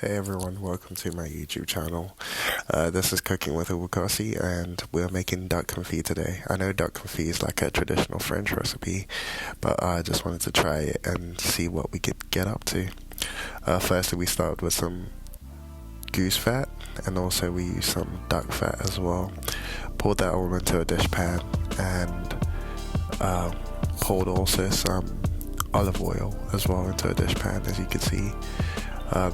Hey everyone, welcome to my YouTube channel. This is Cooking with Ubukhosi and we're making duck confit today. I know duck confit is like a traditional French recipe, but I just wanted to try it and see what we could get up to. Firstly, we started with some goose fat and also we used some duck fat as well. Poured that all into a dish pan and poured also some olive oil as well into a dish pan, as you can see.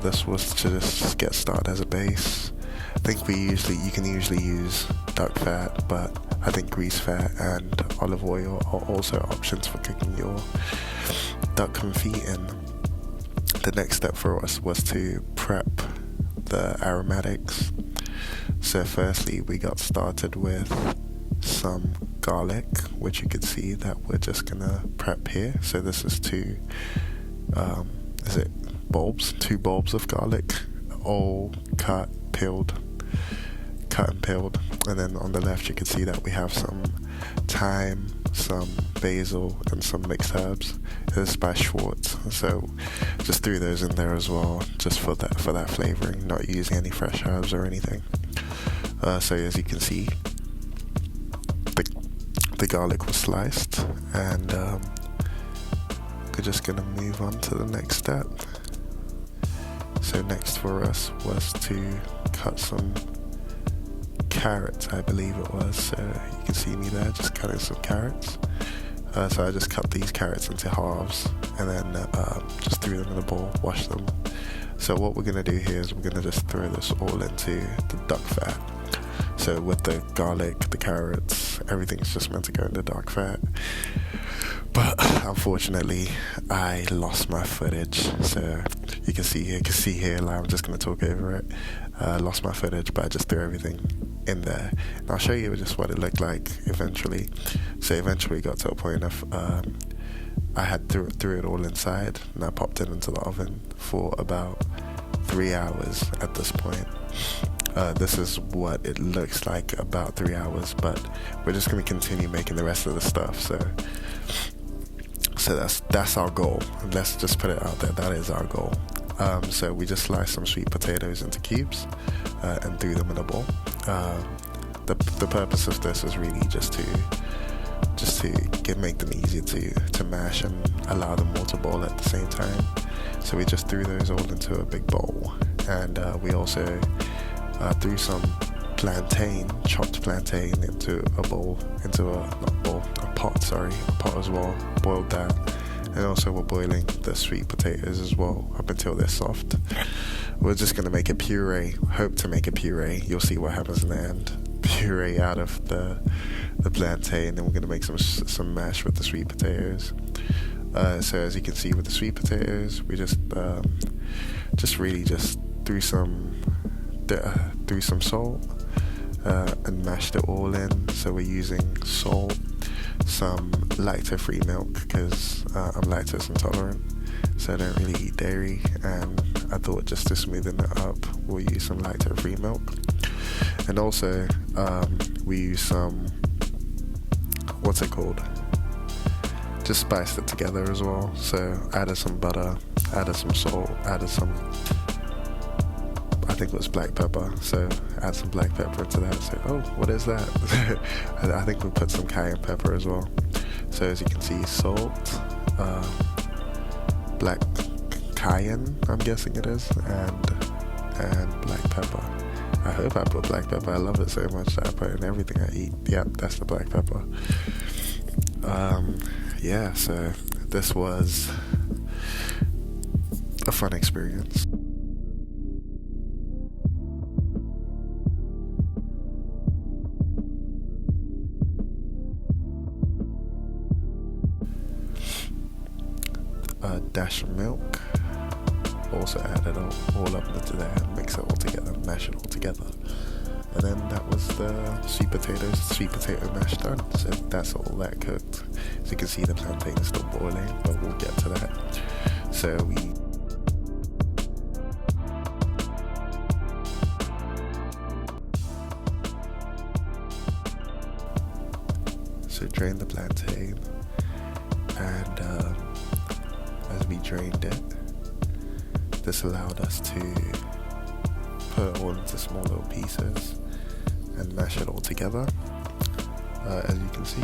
This was to just get started as a base. I think you can usually use duck fat, but I think grease fat and olive oil are also options for cooking your duck confit. And the next step for us was to prep the aromatics. So firstly, we got started with some garlic, which you can see that we're just gonna prep here. So this is two bulbs of garlic, all cut and peeled. And then on the left you can see that we have some thyme, some basil and some mixed herbs. This is by Schwartz, so just threw those in there as well, just for that flavoring, not using any fresh herbs or anything. So as you can see, the garlic was sliced, and we're just gonna move on to the next step. So next for us was to cut some carrots, I believe it was. So you can see me there just cutting some carrots. So I just cut these carrots into halves and then just threw them in a bowl, washed them. So what we're going to do here is we're going to just throw this all into the duck fat. So with the garlic, the carrots, everything's just meant to go into duck fat. But unfortunately, I lost my footage. So you can see here, like, I'm just going to talk over it. Lost my footage, but I just threw everything in there. And I'll show you just what it looked like eventually. So eventually got to a point of I had threw it all inside, and I popped it into the oven for about 3 hours at this point. This is what it looks like about 3 hours, but we're just going to continue making the rest of the stuff. So that's our goal. Let's just put it out there. That is our goal. So we just sliced some sweet potatoes into cubes and threw them in a bowl. The purpose of this is really just to make them easier to mash and allow them all to boil at the same time. So we just threw those all into a big bowl, and we also threw some chopped plantain into a pot as well. Boiled that, and also we're boiling the sweet potatoes as well up until they're soft. We're just gonna make a puree. Hope to make a puree. You'll see what happens in the end. Puree out of the plantain, and we're gonna make some mash with the sweet potatoes. So as you can see with the sweet potatoes, we just threw some salt and mashed it all in. So we're using salt, some lactose-free milk, because I'm lactose intolerant, so I don't really eat dairy, and I thought just to smoothen it up, we'll use some lactose-free milk. And also we use some, what's it called? Just spiced it together as well. So added some butter, added some salt, added some, I think it was black pepper. So add some black pepper into that. So, oh, what is that? I think we put some cayenne pepper as well. So as you can see, salt, black cayenne, I'm guessing it is, and black pepper. I hope I put black pepper. I love it so much that I put it in everything I eat. Yep, that's the black pepper. Yeah, so this was a fun experience. A dash of milk, also added all up into there, mix it all together, mash it all together, and then that was the sweet potato mash done. So that's all that cooked. As you can see, the plantain is still boiling, but we'll get to that. So drain the plantain, and as we drained it, this allowed us to put it all into small little pieces and mash it all together, as you can see.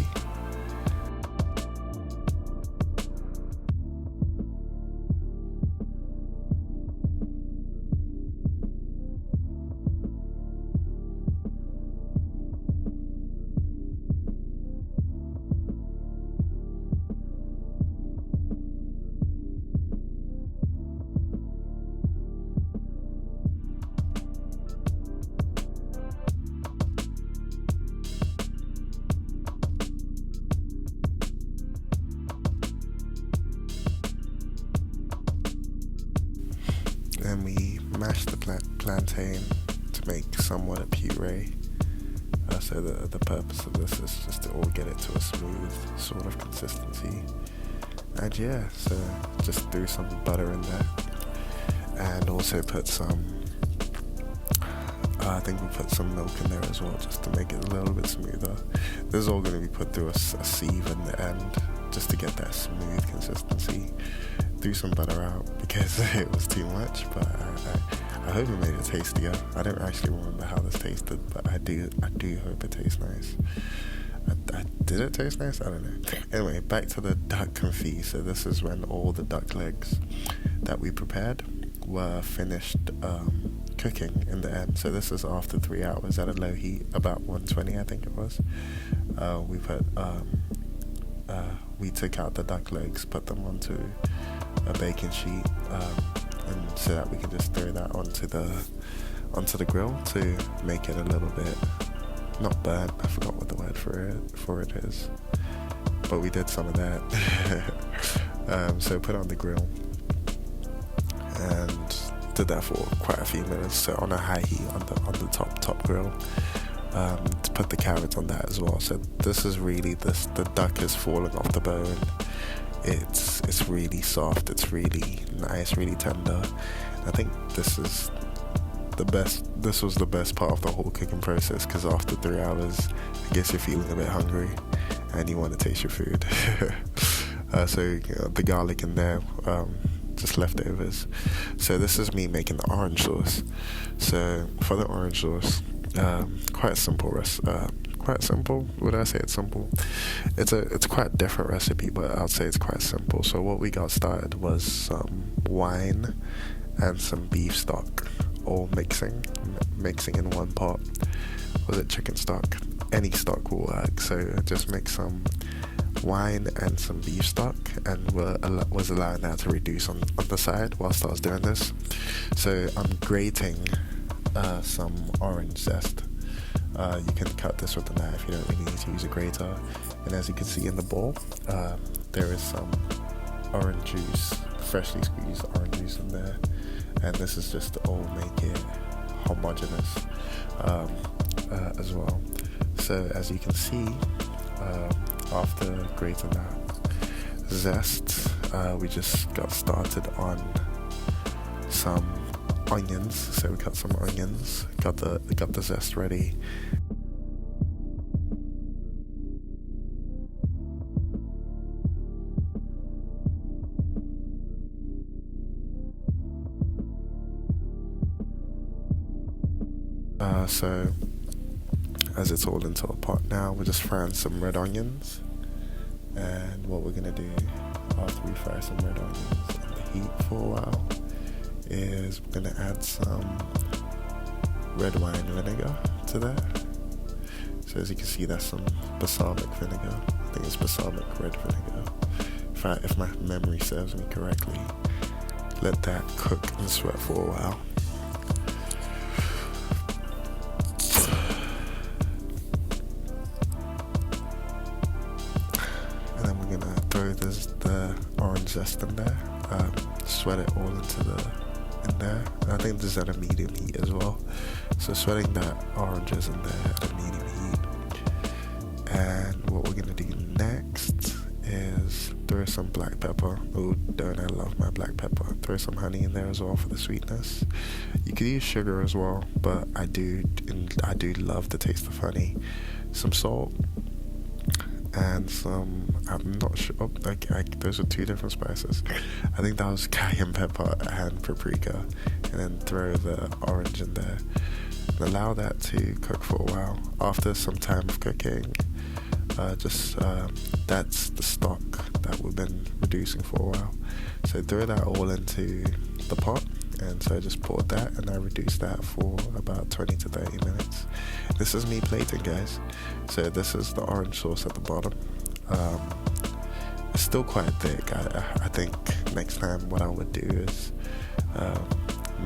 And we mash the plantain to make somewhat a puree. So the purpose of this is just to all get it to a smooth sort of consistency. And yeah, so just threw some butter in there, and also put some, I think we put some milk in there as well, just to make it a little bit smoother. This is all going to be put through a sieve in the end, just to get that smooth consistency. Threw some butter out because it was too much, but I hope it made it tastier. I don't actually remember how this tasted, but I do hope it tastes nice. Did it taste nice? I don't know. Anyway, back to the duck confit. So this is when all the duck legs that we prepared were finished cooking in the end. So this is after 3 hours at a low heat, about 120 I think it was. We took out the duck legs, put them onto a baking sheet, and so that we can just throw that onto the grill to make it a little bit not burnt. I forgot what the word for it is, but we did some of that. So put it on the grill and did that for quite a few minutes. So on a high heat on the top grill. To put the carrots on that as well. So this is really the duck is falling off the bone. It's really soft. It's really nice, really tender. I think this is the best. This was the best part of the whole cooking process, because after 3 hours, I guess you're feeling a bit hungry and you want to taste your food. So the garlic in there, just leftovers. So this is me making the orange sauce. So for the orange sauce, quite simple quite simple. Would I say it's simple? It's quite a different recipe, but I'd say it's quite simple. So what we got started was some wine and some beef stock, all mixing in one pot. Was it chicken stock? Any stock will work. So just mix some wine and some beef stock, and was allowing that to reduce on the side whilst I was doing this. So I'm grating some orange zest. You can cut this with a knife, you don't really need to use a grater. And as you can see in the bowl, there is some orange juice, freshly squeezed orange juice in there, and this is just to all make it homogeneous as well. So as you can see, after grating that zest, we just got started on some onions. So we cut some onions, got the zest ready. So as it's all into a pot now, we're just frying some red onions. And what we're gonna do after we fry some red onions on the heat for a while is we're gonna add some red wine vinegar to that. So as you can see, that's some balsamic vinegar. I think it's balsamic red vinegar. If my memory serves me correctly. Let that cook and sweat for a while. And then we're gonna throw the orange zest in there. Sweat it all in there. I think this is at a medium heat as well. So sweating that oranges in there at a medium heat. And what we're gonna do next is throw some black pepper. Oh, don't I love my black pepper. Throw some honey in there as well for the sweetness. You could use sugar as well, but I do love the taste of honey. Some salt and some, I'm not sure, those are two different spices. I think that was cayenne pepper and paprika, and then throw the orange in there. And allow that to cook for a while. After some time of cooking, that's the stock that we've been reducing for a while. So throw that all into the pot, and so I just poured that and I reduced that for about 20 to 30 minutes. This is me plating, guys. So this is the orange sauce at the bottom. It's still quite thick. I think next time what I would do is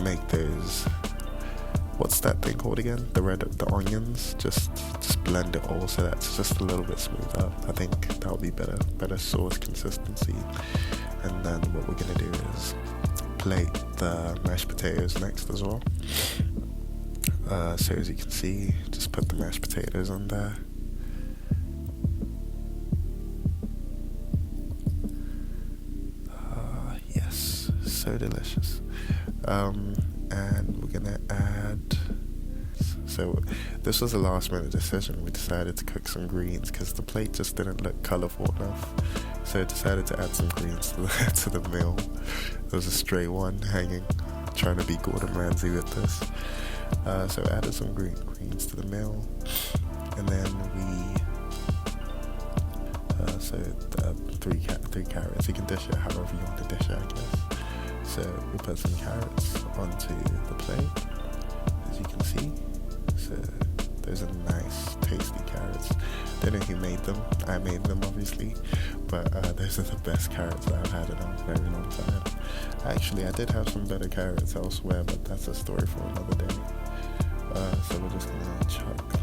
make those, what's that thing called again? The onions. Just blend it all so that's just a little bit smoother. I think that'll be better sauce consistency. And then what we're gonna do is plate the mashed potatoes next as well. So as you can see, just put the mashed potatoes on there. Yes, so delicious. And we're gonna add, so this was a last minute decision. We decided to cook some greens because the plate just didn't look colourful enough. So I decided to add some greens to the meal. There was a stray one hanging, trying to be Gordon Ramsay with this. So I added some greens to the meal, and then three carrots. You can dish it however you want to dish it, I guess. So we put some carrots onto the plate, as you can see. So those are nice, tasty carrots. Don't know who made them. I made them, obviously, but those are the best carrots that I've had in a very long time. Actually, I did have some better carrots elsewhere, but that's a story for another day. So we're just gonna chuck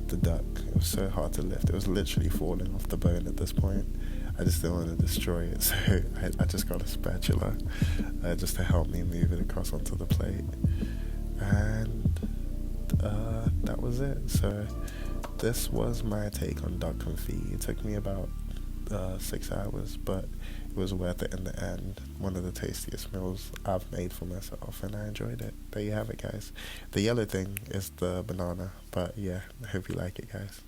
the duck. It was so hard to lift. It was literally falling off the bone at this point. I just didn't want to destroy it, so I just got a spatula just to help me move it across onto the plate. And that was it. So this was my take on Duck Confit. It took me about 6 hours, but it was worth it in the end. One of the tastiest meals I've made for myself, and I enjoyed it. There you have it, guys. The yellow thing is the banana, but yeah, I hope you like it, guys.